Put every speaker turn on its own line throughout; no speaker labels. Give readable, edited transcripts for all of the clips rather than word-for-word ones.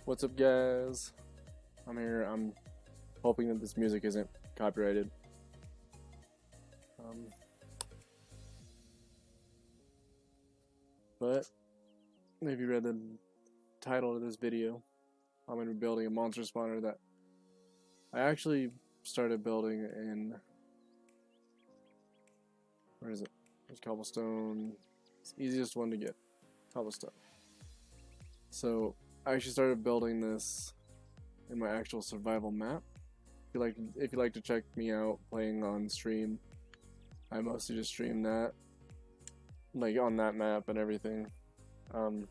What's up, guys? I'm here. I'm hoping that this music isn't copyrighted. Um, but if you read the title of this video, I'm going to be building a monster spawner that I actually started building in. Where is it? There's cobblestone. It's the easiest one to get. Cobblestone. So I actually started building this in my actual survival map. If you like to check me out playing on stream, I mostly just stream that, like on that map and everything. But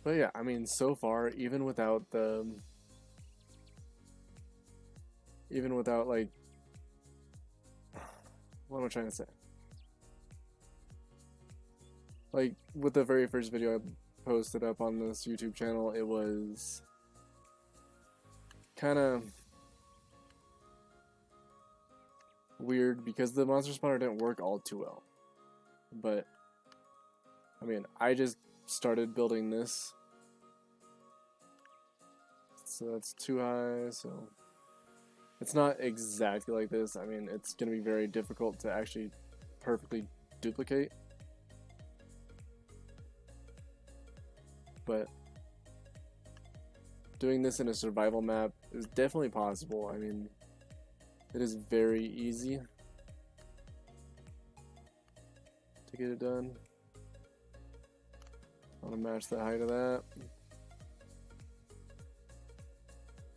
yeah, I mean, so far, even without like, what am I trying to say? Like with the very first video I posted up on this YouTube channel, it was kind of weird because the monster spawner didn't work all too well. But I mean, I just started building this, so that's too high, so it's not exactly like this. I mean, it's gonna be very difficult to actually perfectly duplicate, but doing this in a survival map is definitely possible. I mean, it is very easy to get it done. I want to match the height of that.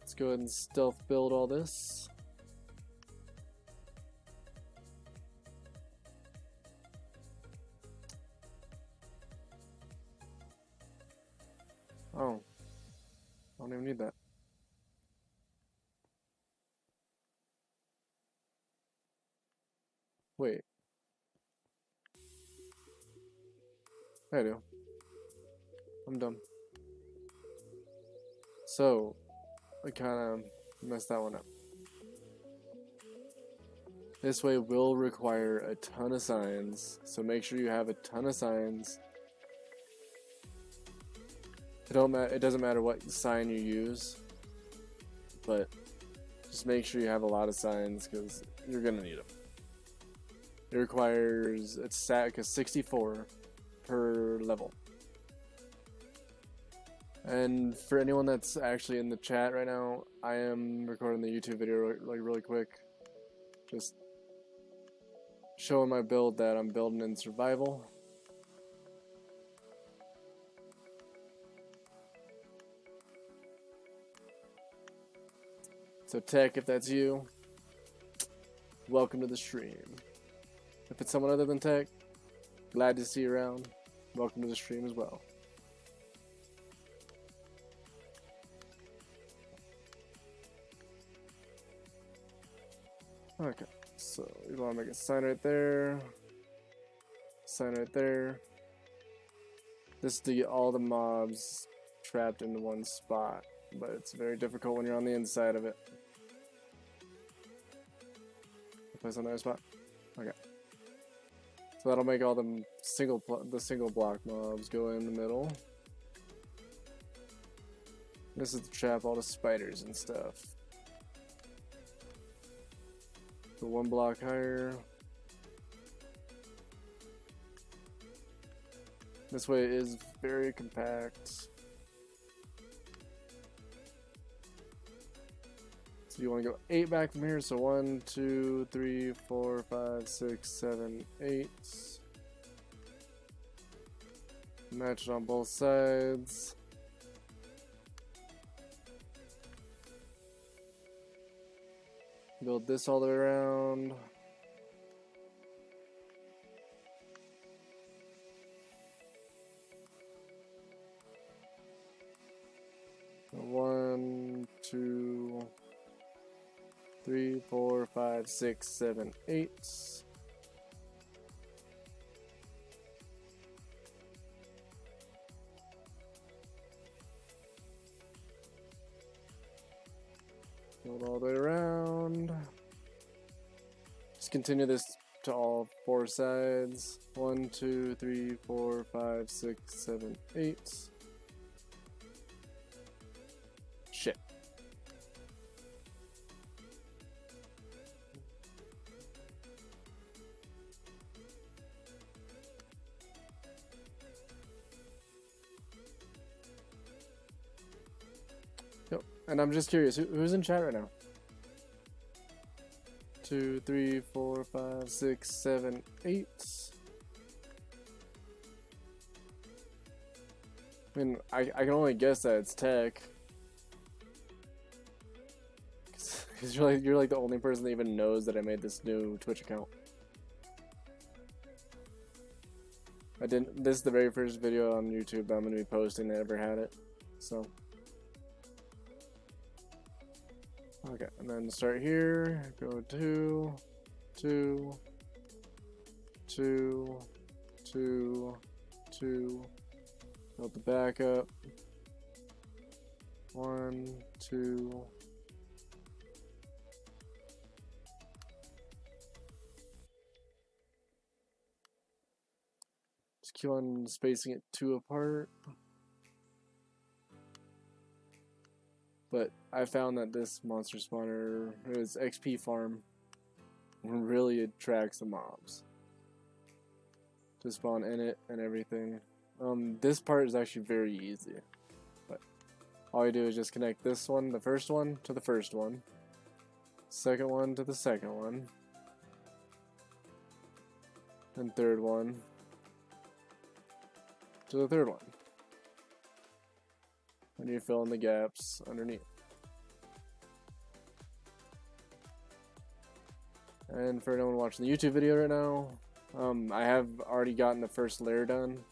Let's go ahead and stealth build all this. Oh, I don't even need that. Wait. I do. I'm dumb. So, I kind of messed that one up. This way will require a ton of signs, so make sure you have a ton of signs. It doesn't matter what sign you use, but just make sure you have a lot of signs because you're gonna need them. It requires it's stack of 64 per level. And for anyone that's actually in the chat right now, I am recording the YouTube video like really quick, just showing my build that I'm building in survival. So Tech, if that's you, welcome to the stream. If it's someone other than Tech, glad to see you around. Welcome to the stream as well. Okay, so we want to make a sign right there. Sign right there. This is to get all the mobs trapped into one spot, but it's very difficult when you're on the inside of it. Place on another spot. Okay. So that'll make all the single block mobs go in the middle. This is to trap all the spiders and stuff. So one block higher. This way it is very compact. So you want to go 8 back from here. So 1, 2, 3, 4, 5, 6, 7, 8. Match it on both sides. Build this all the way around. So 1, 2, 3, 4, 5, 6, 7, 8. Build all the way around. Just continue this to all 4 sides. 1, 2, 3, 4, 5, 6, 7, 8. Shit. Yep. And I'm just curious, who's in chat right now? 2, 3, 4, 5, 6, 7, 8. I mean, I can only guess that it's tech. Because you're like the only person that even knows that I made this new Twitch account. This is the very first video on YouTube that I'm gonna be posting that ever had it. So. Okay, and then start here, go 2, 2, 2, 2, 2, build the backup, 1, 2, just keep on spacing it 2 apart. But I found that this monster spawner, this XP farm, really attracts the mobs to spawn in it and everything. This part is actually very easy, but all you do is just connect this one, the first one, to the first one, second one to the second one, and third one to the third one. And you fill in the gaps underneath. And for anyone watching the YouTube video right now, I have already gotten the first layer done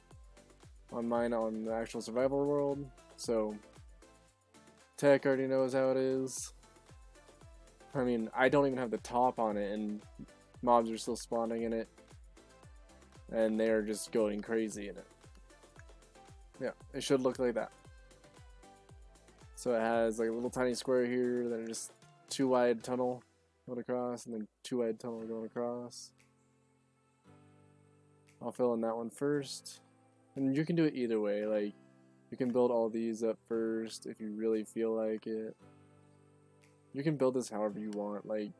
on mine on the actual survival world, so tech already knows how it is. I mean, I don't even have the top on it, and mobs are still spawning in it, and they're just going crazy in it. Yeah, it should look like that. So it has like a little tiny square here, then just 2 wide tunnel going across, and then 2 wide tunnel going across. I'll fill in that one first. And you can do it either way, like you can build all these up first if you really feel like it. You can build this however you want, like.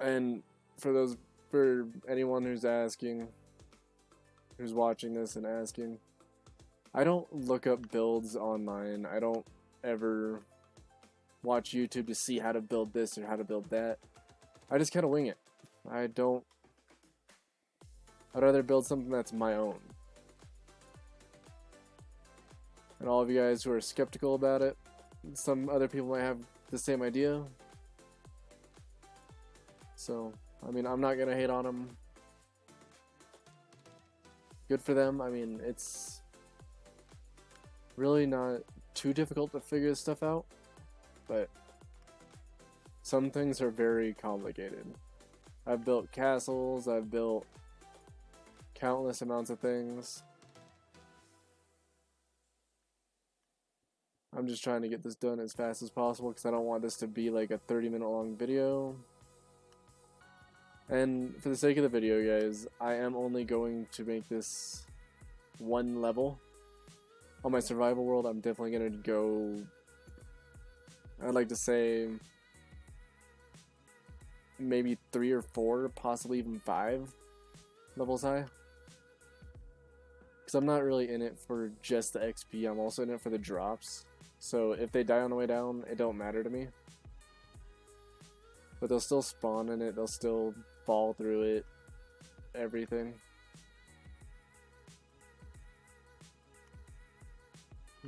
And for anyone who's asking, who's watching this and asking, I don't look up builds online. I don't ever watch YouTube to see how to build this or how to build that. I just kind of wing it. I'd rather build something that's my own. And all of you guys who are skeptical about it, some other people might have the same idea. So, I mean, I'm not gonna hate on them. Good for them. I mean, it's really not too difficult to figure this stuff out, but some things are very complicated. I've built castles, I've built countless amounts of things. I'm just trying to get this done as fast as possible because I don't want this to be like a 30-minute long video. And for the sake of the video, guys, I am only going to make this 1 level. On my survival world, I'm definitely going to go, I'd like to say, maybe 3 or 4, possibly even 5 levels high. Because I'm not really in it for just the XP, I'm also in it for the drops. So if they die on the way down, it don't matter to me. But they'll still spawn in it, they'll still fall through it, everything.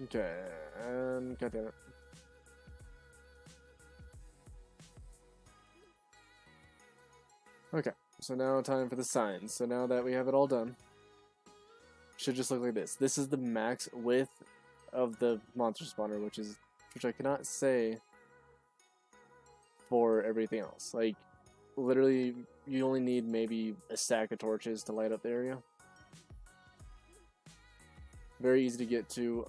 Okay, and goddammit. Okay, so now time for the signs. So now that we have it all done, should just look like this. This is the max width of the monster spawner, which I cannot say for everything else. Like, literally, you only need maybe a stack of torches to light up the area. Very easy to get to.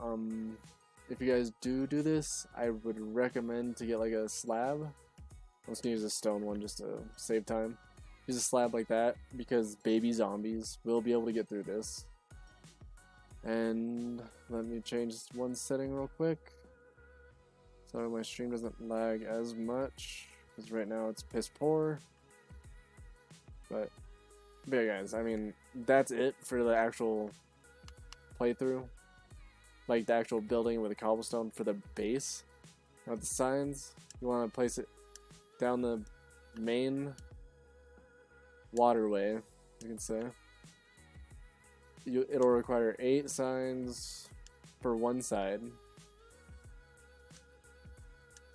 If you guys do this, I would recommend to get like a slab. I'm just gonna use a stone one just to save time. use a slab like that because baby zombies will be able to get through this. And let me change one setting real quick so my stream doesn't lag as much, because right now it's piss poor. But yeah, guys, I mean, that's it for the actual playthrough. Like the actual building with the cobblestone for the base. Now the signs, you want to place it down the main waterway, you can say. It'll require 8 signs for one side.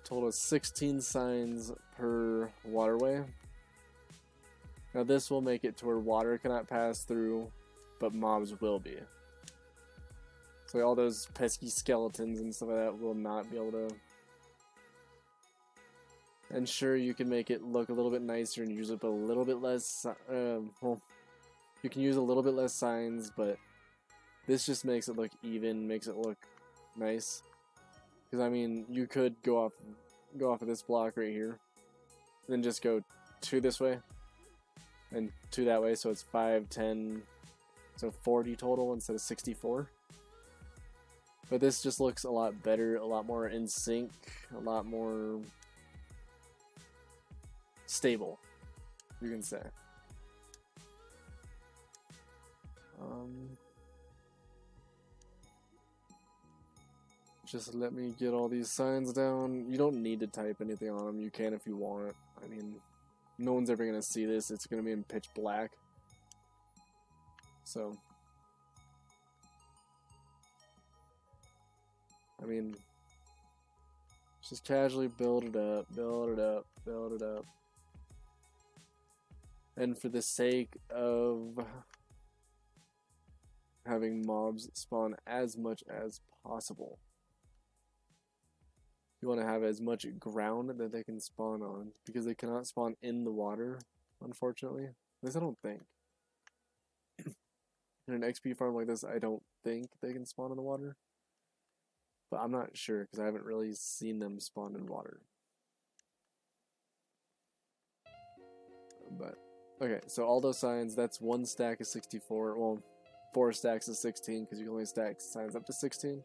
Total of 16 signs per waterway. Now this will make it to where water cannot pass through, but mobs will be. So all those pesky skeletons and stuff like that will not be able to. And sure, you can make it look a little bit nicer and use up a little bit less, well, you can use a little bit less signs, but this just makes it look even, makes it look nice. Because I mean, you could go off of this block right here, and then just go 2 this way, and 2 that way, so it's 5, 10, so 40 total instead of 64. But this just looks a lot better, a lot more in sync, a lot more stable, you can say. Just let me get all these signs down. You don't need to type anything on them. You can if you want. I mean, no one's ever going to see this. It's going to be in pitch black. So, I mean, just casually build it up, build it up, build it up. And for the sake of having mobs spawn as much as possible, you want to have as much ground that they can spawn on, because they cannot spawn in the water, unfortunately. At least I don't think. In an XP farm like this, I don't think they can spawn in the water. But I'm not sure, because I haven't really seen them spawn in water. But, okay, so all those signs, that's 1 stack of 64. Well, 4 stacks of 16, because you can only stack signs up to 16.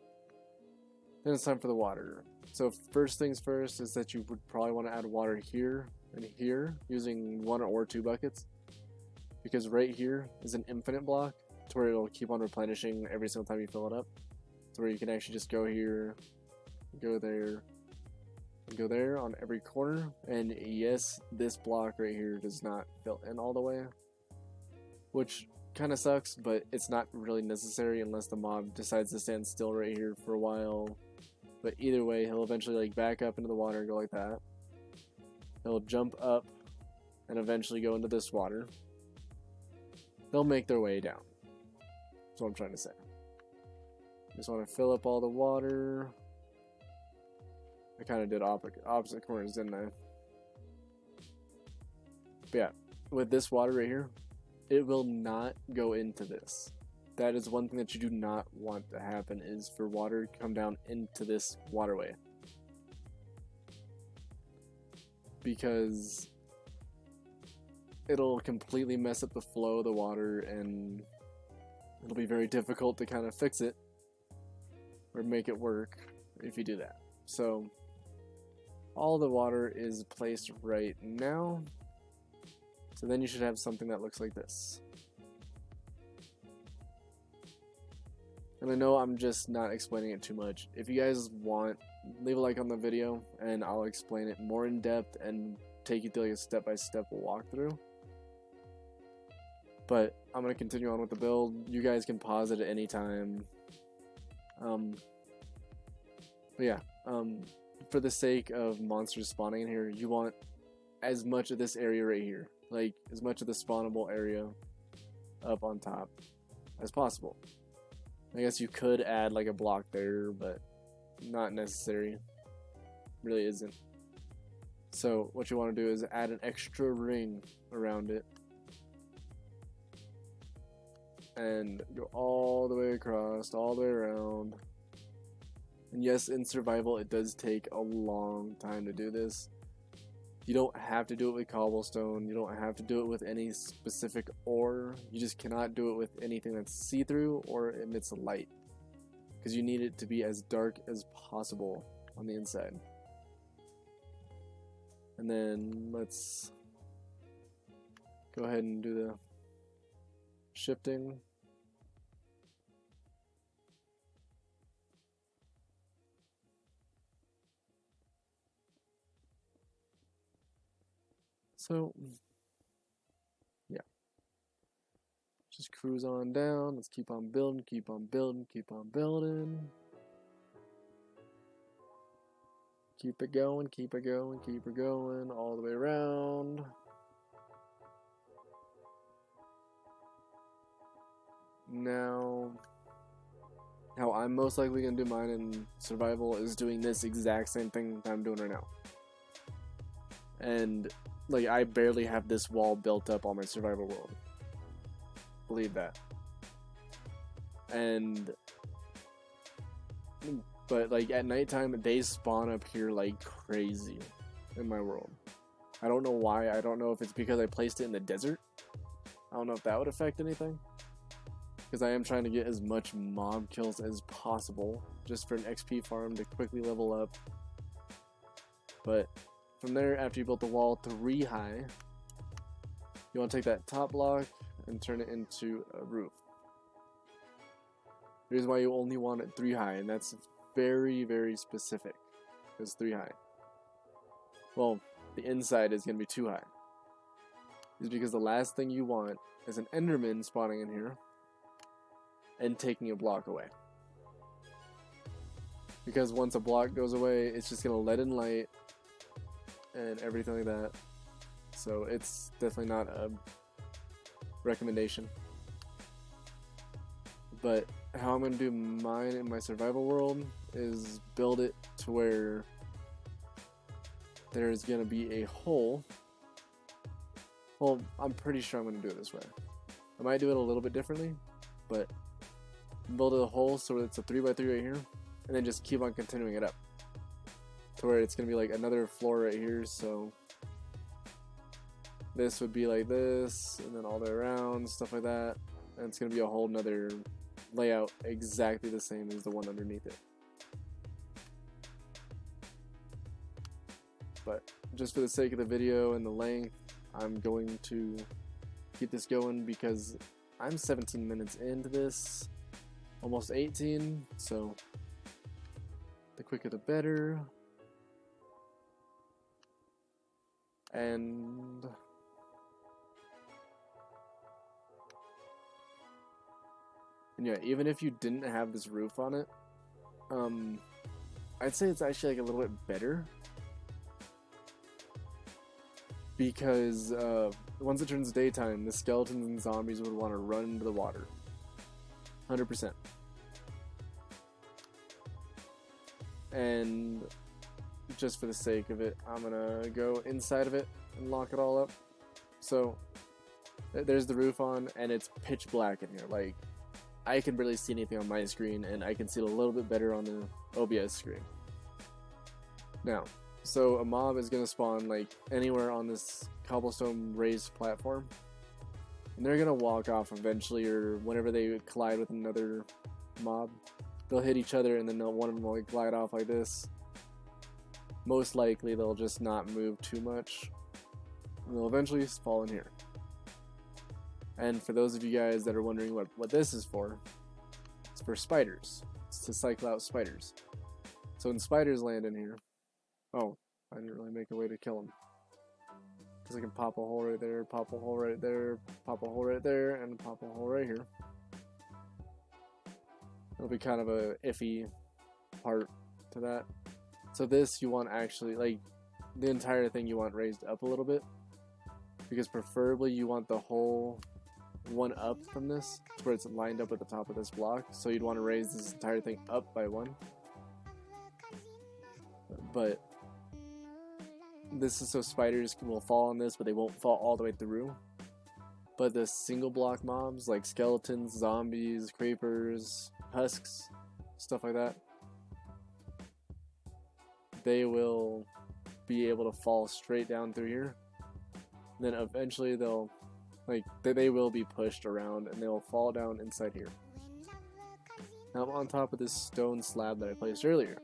Then it's time for the water. So first things first is that you would probably want to add water here and here using 1 or 2 buckets, because right here is an infinite block to where it'll keep on replenishing every single time you fill it up, to where you can actually just go here, go there, and go there on every corner. And yes, this block right here does not fill in all the way, which kind of sucks, but it's not really necessary unless the mob decides to stand still right here for a while. But either way, he'll eventually like back up into the water and go like that. He'll jump up and eventually go into this water. They'll make their way down. That's what I'm trying to say. Just want to fill up all the water. I kind of did opposite corners, didn't I? But yeah, with this water right here, it will not go into this. That is one thing that you do not want to happen, is for water to come down into this waterway. Because it'll completely mess up the flow of the water, and it'll be very difficult to kind of fix it or make it work if you do that. So all the water is placed right now. So then you should have something that looks like this. And I know I'm just not explaining it too much. If you guys want, leave a like on the video and I'll explain it more in depth and take you through like a step-by-step walkthrough. But I'm going to continue on with the build. You guys can pause it at any time. But yeah, for the sake of monsters spawning in here, you want as much of this area right here, like as much of the spawnable area up on top as possible. I guess you could add like a block there, but not necessary. Really isn't. So what you want to do is add an extra ring around it and go all the way across, all the way around. And yes, in survival it does take a long time to do this, You don't have to do it with cobblestone. You don't have to do it with any specific ore. You just cannot do it with anything that's see-through or emits light, because you need it to be as dark as possible on the inside. And then let's go ahead and do the shifting. So, yeah. Just cruise on down. Let's keep on building, keep on building, keep on building. Keep it going, keep it going, keep it going, all the way around. Now, how I'm most likely going to do mine in survival is doing this exact same thing that I'm doing right now. And, like, I barely have this wall built up on my survival world. Believe that. But, like, at nighttime, they spawn up here like crazy in my world. I don't know why. I don't know if it's because I placed it in the desert. I don't know if that would affect anything, because I am trying to get as much mob kills as possible just for an XP farm to quickly level up. But from there, after you built the wall 3 high, you want to take that top block and turn it into a roof. The reason why you only want it 3 high, and that's very, very specific, is 3 high. Well, the inside is going to be 2 high. Is because the last thing you want is an Enderman spawning in here and taking a block away. Because once a block goes away, it's just going to let in light and everything like that. So it's definitely not a recommendation. But how I'm going to do mine in my survival world is build it to where there's going to be a hole. Well, I'm pretty sure I'm going to do it this way. I might do it a little bit differently, but build a hole so it's a 3x3 right here, and then just keep on continuing it up to where it's going to be like another floor right here. So this would be like this, and then all the way around, stuff like that. And it's going to be a whole nother layout exactly the same as the one underneath it. But just for the sake of the video and the length, I'm going to keep this going because I'm 17 minutes into this, almost 18, so the quicker the better. And yeah, even if you didn't have this roof on it, I'd say it's actually like a little bit better, because once it turns daytime, the skeletons and zombies would want to run into the water. 100%. And just for the sake of it, I'm gonna go inside of it and lock it all up. So there's the roof on, and it's pitch black in here. Like, I can barely see anything on my screen, and I can see it a little bit better on the OBS screen. Now, so a mob is gonna spawn like anywhere on this cobblestone raised platform, and they're gonna walk off eventually, or whenever they collide with another mob, they'll hit each other, and then one of them will like glide off like this. Most likely they'll just not move too much, and they'll eventually fall in here. And for those of you guys that are wondering what this is for, it's for spiders. It's to cycle out spiders. So when spiders land in here, oh, I didn't really make a way to kill them, because I can pop a hole right there, pop a hole right there, pop a hole right there, and pop a hole right here. It'll be kind of a iffy part to that. So this, you want actually, like, the entire thing you want raised up a little bit, because preferably you want the whole one up from this to where it's lined up at the top of this block. So you'd want to raise this entire thing up by 1. But this is so spiders will fall on this, but they won't fall all the way through. But the single block mobs like skeletons, zombies, creepers, husks, stuff like that, they will be able to fall straight down through here. And then eventually they'll, like, they will be pushed around and they'll fall down inside here. Now I'm on top of this stone slab that I placed earlier.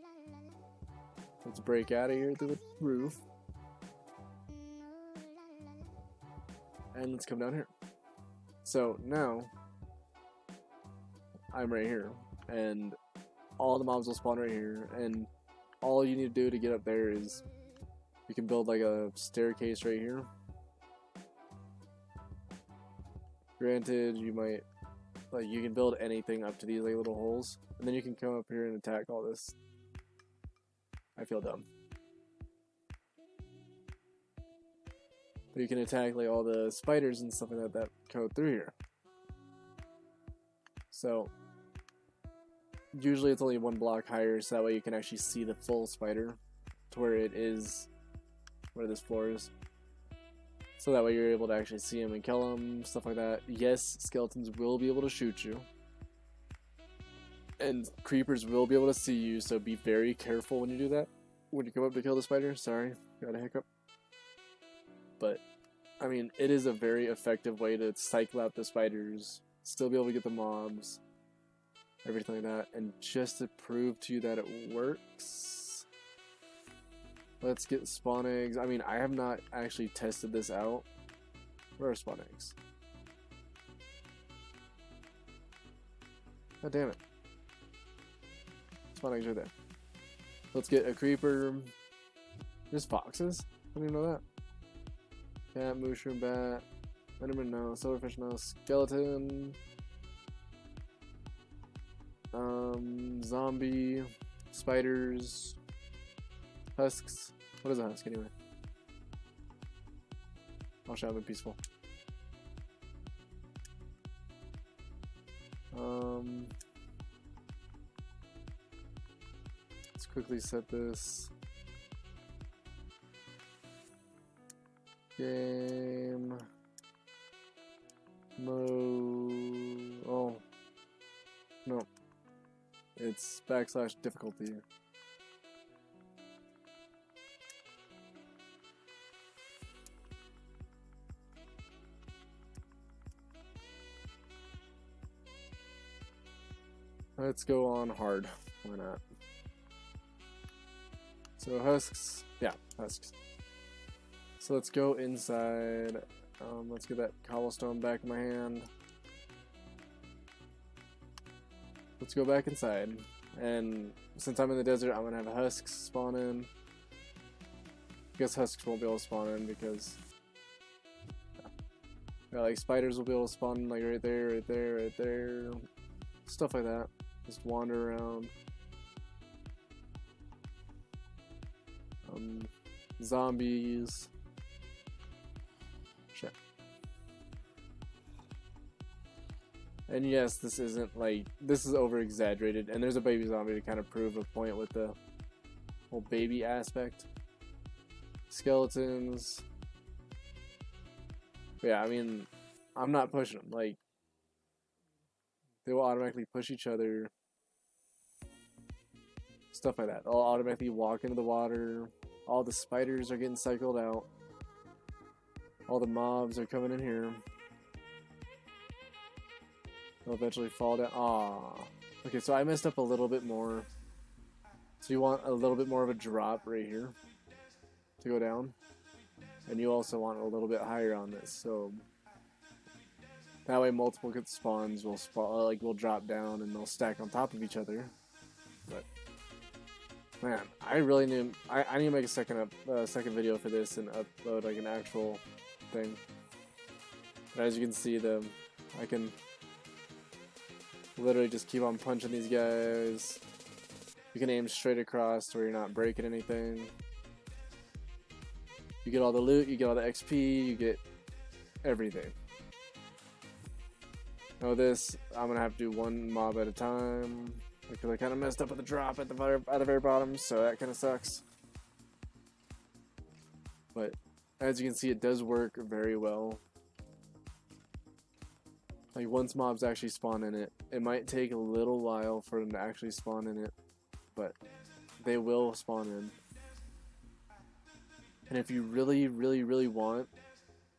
Let's break out of here through the roof. And let's come down here. So now I'm right here, and all the mobs will spawn right here, and all you need to do to get up there is you can build like a staircase right here. Granted, you might, like, you can build anything up to these like little holes, and then you can come up here and attack all this. I feel dumb. But you can attack like all the spiders and stuff like that that go through here. So usually it's only one block higher, so that way you can actually see the full spider to where it is, where this floor is. So that way you're able to actually see him and kill him, stuff like that. Yes, skeletons will be able to shoot you. And creepers will be able to see you, so be very careful when you do that. When you come up to kill the spider, sorry, got a hiccup. But, I mean, it is a very effective way to cycle out the spiders, still be able to get the mobs, everything like that. And just to prove to you that it works, let's get spawn eggs. I mean, I have not actually tested this out. Where are spawn eggs? God damn it. Spawn eggs right there. Let's get a creeper. There's foxes? I didn't even know that. Cat, mushroom, bat, enderman, no, silverfish, no, skeleton, zombie, spiders, husks. What is a husk anyway? I'll show them peaceful. Let's quickly set this. Game mode. Oh no, it's / difficulty. Let's go on hard. Why not? So husks, yeah, husks. So let's go inside. Let's get that cobblestone back in my hand. Let's go back inside. And since I'm in the desert, I'm gonna have husks spawn in. I guess husks won't be able to spawn in because yeah, like spiders will be able to spawn in like right there, right there, right there. Stuff like that. Just wander around. Zombies. Shit. And yes, this isn't like, this is over exaggerated, and there's a baby zombie to kind of prove a point with the whole baby aspect. Skeletons. But yeah, I mean, I'm not pushing them. Like, they will automatically push each other. Stuff like that. They'll automatically walk into the water. All the spiders are getting cycled out. All the mobs are coming in here. They'll eventually fall down. Aww. Okay, so I messed up a little bit more. So you want a little bit more of a drop right here to go down. And you also want a little bit higher on this. So that way multiple spawns will will drop down and they'll stack on top of each other. But man, I really need. I need to make a second video for this and upload like an actual thing. But as you can see, I can literally just keep on punching these guys. You can aim straight across to where you're not breaking anything. You get all the loot, you get all the XP, you get everything. Now this, I'm gonna have to do one mob at a time. Because I kind of messed up with the drop at the very bottom, so that kind of sucks. But as you can see, it does work very well. Like once mobs actually spawn in it, it might take a little while for them to actually spawn in it, but they will spawn in. And if you really, really, really want,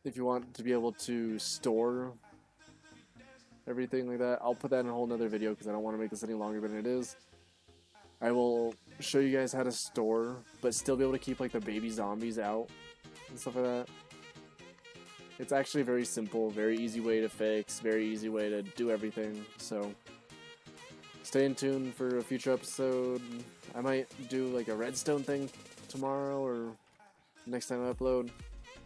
if you want to be able to store everything like that, I'll put that in a whole nother video because I don't want to make this any longer than it is. I will show you guys how to store, but still be able to keep like the baby zombies out and stuff like that. It's actually a very simple, very easy way to fix, very easy way to do everything. So stay in tune for a future episode. I might do like a redstone thing tomorrow or next time I upload.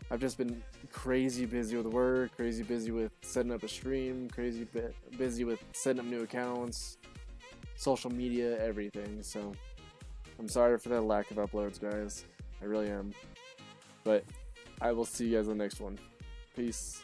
I've just been crazy busy with work, crazy busy with setting up a stream, crazy busy with setting up new accounts, social media, everything. So I'm sorry for that lack of uploads, guys. I really am. But I will see you guys in the next one. Peace.